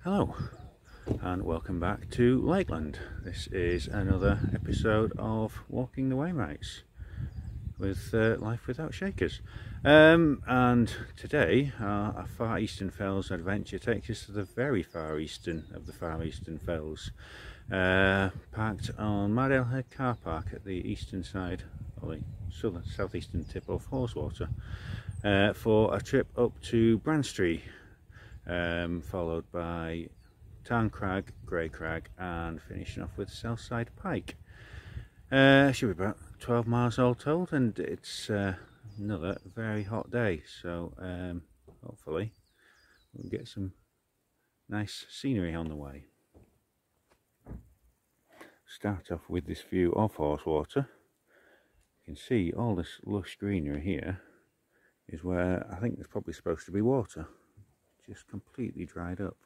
Hello and welcome back to Lakeland. This is another episode of Walking the Wainwrights with Life Without Shakers. And today our Far Eastern Fells adventure takes us to the very far eastern of the Far Eastern Fells, parked on Mardale Head car park at the eastern side, or the southeastern tip of Haweswater, for a trip up to Branstree. Followed by Crag, Crag, and finishing off with Southside Pike. Should be about 12 miles all told, and it's another very hot day, so hopefully we'll get some nice scenery on the way. Start off with this view of Haweswater. You can see all this lush greenery here is where I think there's probably supposed to be water. Just completely dried up.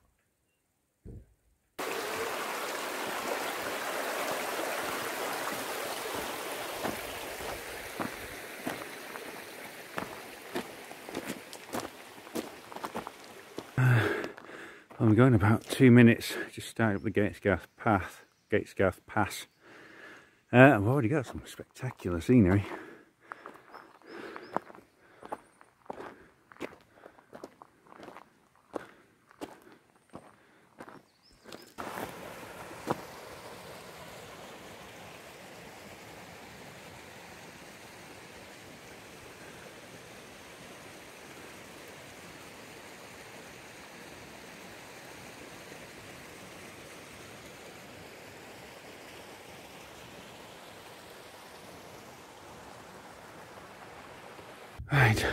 I'm going about 2 minutes, just started up the Gatesgarth Pass. I've already got some spectacular scenery. Right,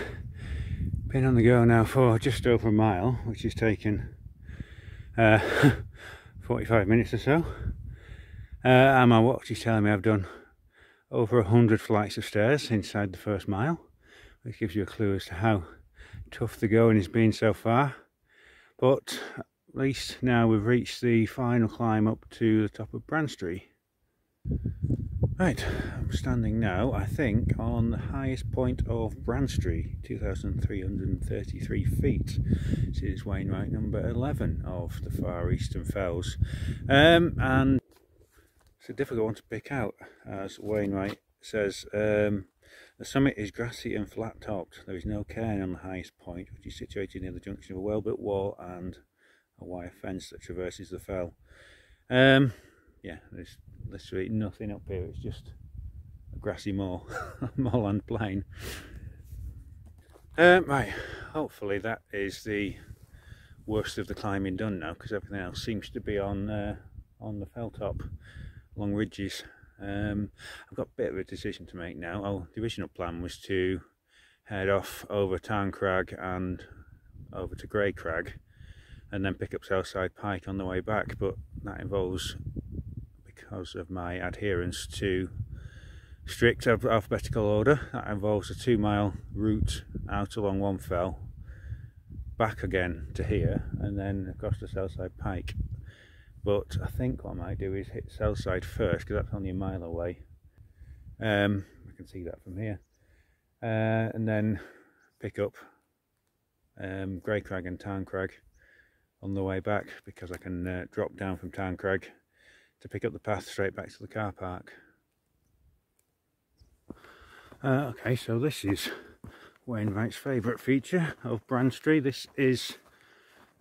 been on the go now for just over a mile, which has taken 45 minutes or so, and my watch is telling me I've done over 100 flights of stairs inside the first mile, which gives you a clue as to how tough the going has been so far. But at least now we've reached the final climb up to the top of Branstree. Right, I'm standing now, I think, on the highest point of Branstree, 2,333 feet. This is Wainwright number 11 of the Far Eastern Fells. And it's a difficult one to pick out, as Wainwright says. The summit is grassy and flat-topped. There is no cairn on the highest point, which is situated near the junction of a well-built wall and a wire fence that traverses the fell. Yeah, there's literally nothing up here, it's just a grassy moor, moorland plain. Right, hopefully that is the worst of the climbing done now, because everything else seems to be on the fell top, along ridges. I've got a bit of a decision to make now. The original plan was to head off over Crag and over to Crag, and then pick up Southside Pike on the way back, but that involves, because of my adherence to strict alphabetical order, that involves a 2-mile route out along one fell, back again to here, and then across to Southside Pike. But I think what I might do is hit Southside first, because that's only a mile away. I can see that from here, and then pick up Crag and Crag on the way back, because I can drop down from Crag to pick up the path straight back to the car park. Okay, so this is Wainwright's favourite feature of Branstree. This is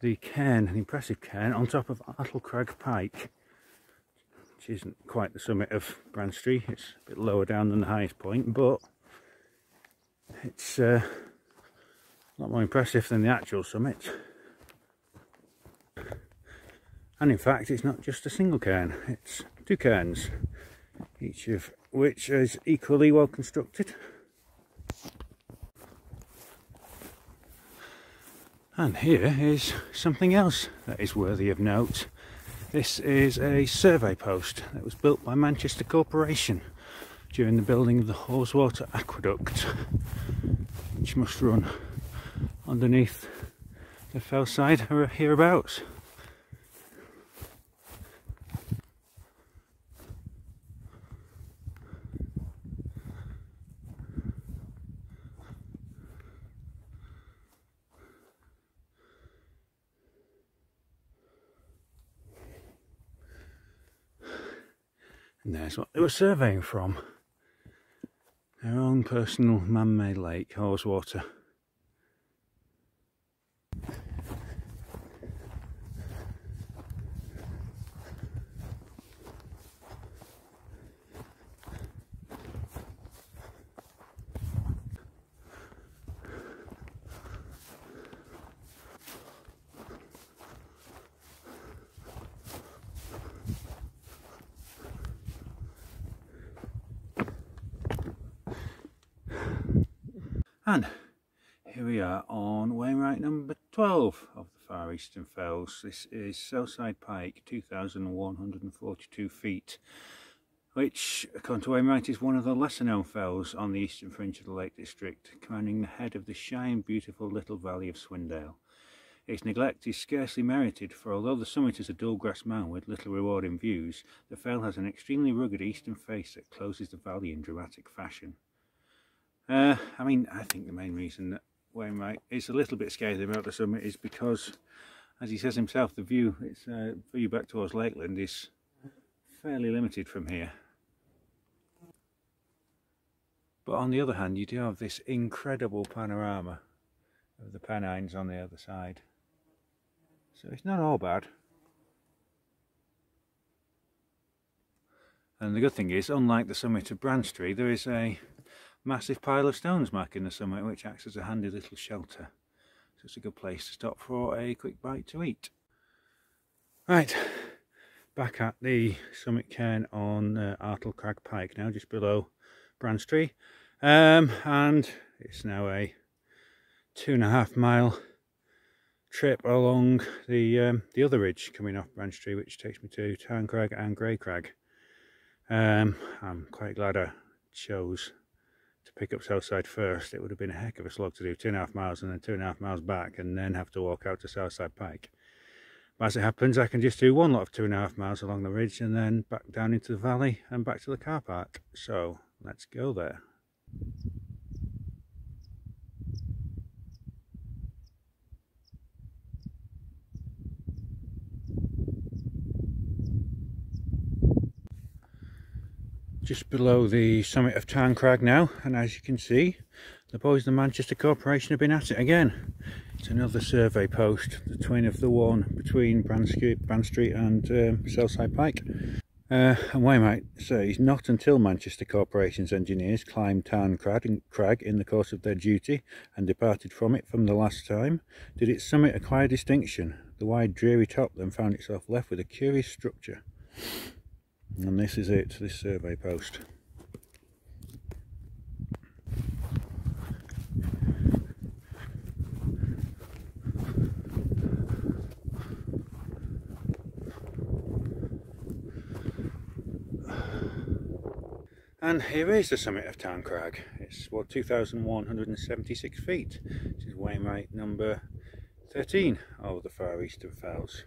the cairn, an impressive cairn on top of Crag Pike, which isn't quite the summit of Branstree. It's a bit lower down than the highest point, but it's a lot more impressive than the actual summit. And in fact, it's not just a single cairn, it's 2 cairns, each of which is equally well constructed. And here is something else that is worthy of note. This is a survey post that was built by Manchester Corporation during the building of the Haweswater Aqueduct, which must run underneath the fellside or hereabouts. And there's what they were surveying from. Their own personal man-made lake, Haweswater. And here we are on Wainwright number 12 of the Far Eastern Fells. This is Southside Pike, 2,142 feet, which, according to Wainwright, is one of the lesser known fells on the eastern fringe of the Lake District, commanding the head of the shy and beautiful little valley of Swindale. Its neglect is scarcely merited, for although the summit is a dull grass mound with little rewarding views, the fell has an extremely rugged eastern face that closes the valley in dramatic fashion. I think the main reason that Wainwright is a little bit scared about the summit is because, as he says himself, the view back towards Lakeland is fairly limited from here. But on the other hand, you do have this incredible panorama of the Pennines on the other side. So it's not all bad. And the good thing is, unlike the summit of Branstree, there is a massive pile of stones marking the summit, which acts as a handy little shelter. So it's a good place to stop for a quick bite to eat. Right, back at the summit cairn on Crag Pike now, just below Branstree. And it's now a 2.5 mile trip along the other ridge coming off Branstree, which takes me to Tarn Crag and Grey Crag. I'm quite glad I chose to pick up Southside first. It would have been a heck of a slog to do 2.5 miles and then 2.5 miles back and then have to walk out to Southside Pike. But as it happens, I can just do one lot of 2.5 miles along the ridge and then back down into the valley and back to the car park. So let's go there. Just below the summit of Tarn Crag now, and as you can see, the boys of the Manchester Corporation have been at it again. It's another survey post, the twin of the one between Branstree and Southside Pike. And Wainwright says, not until Manchester Corporation's engineers climbed Tarn Crag in the course of their duty and departed from it from the last time, did its summit acquire distinction. The wide dreary top then found itself left with a curious structure. And this is it, this survey post. And here is the summit of Tarn Crag. It's 2,176 feet. This is Wainwright number 13 of the Far Eastern Fells.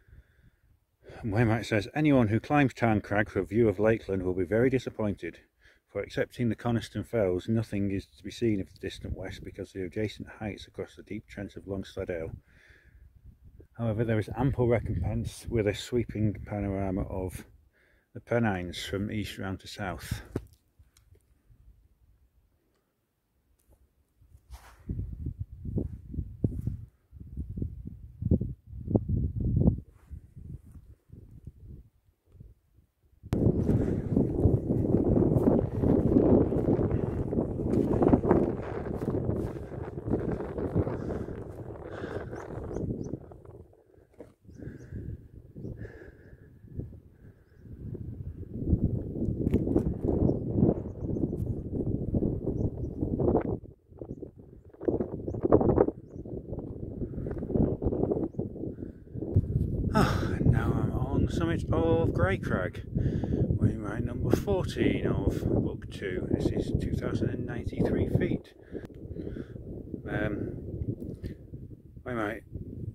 Wainwright says, anyone who climbs Tarn Crag for a view of Lakeland will be very disappointed, for excepting the Coniston Fells, nothing is to be seen of the distant west because of the adjacent heights across the deep trents of Longstad Ale. However, there is ample recompense with a sweeping panorama of the Pennines from east round to south. And now I'm on the summit of Grey Crag, Wainwright number 14 of Book 2. This is 2,093 feet. Wainwright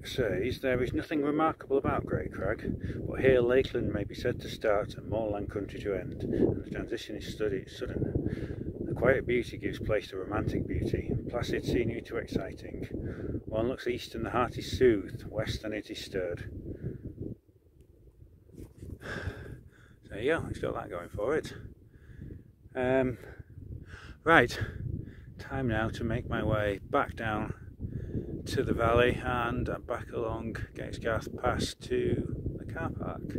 says, there is nothing remarkable about Grey Crag, but here Lakeland may be said to start and moorland country to end, and the transition is sudden. The quiet beauty gives place to romantic beauty, placid scenery to exciting. One looks east and the heart is soothed, west and it is stirred. So there you go, it's got that going for it. Right, time now to make my way back down to the valley and back along Gatesgarth Pass to the car park.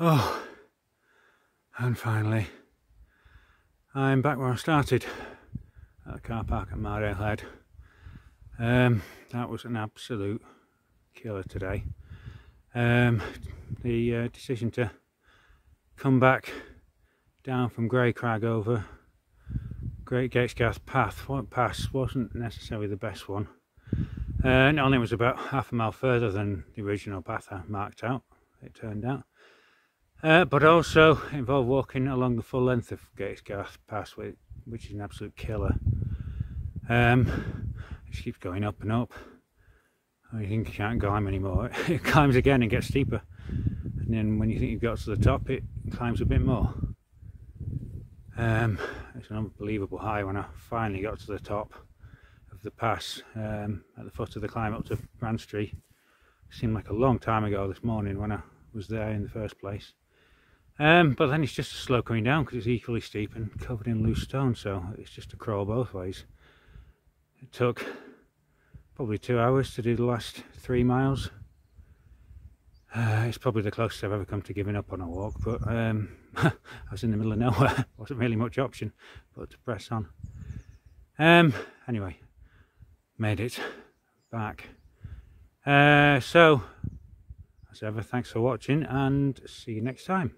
Oh, and finally I'm back where I started, at the car park at Mardale Head. That was an absolute killer today. The decision to come back down from Grey Crag over Great Gatesgarth Pass wasn't necessarily the best one. Not only was about half a mile further than the original path I marked out, it turned out, but also involved walking along the full length of Gatesgarth Pass, which is an absolute killer. It just keeps going up and up. You think you can't climb anymore, it climbs again and gets steeper, and then when you think you've got to the top, it climbs a bit more. It's an unbelievable high when I finally got to the top of the pass, at the foot of the climb up to Branstree. It seemed like a long time ago this morning when I was there in the first place. But then it's just a slow coming down because it's equally steep and covered in loose stone, so it's just a crawl both ways. It took probably 2 hours to do the last 3 miles. It's probably the closest I've ever come to giving up on a walk, but I was in the middle of nowhere. Wasn't really much option but to press on. Anyway, made it back. So as ever, thanks for watching and see you next time.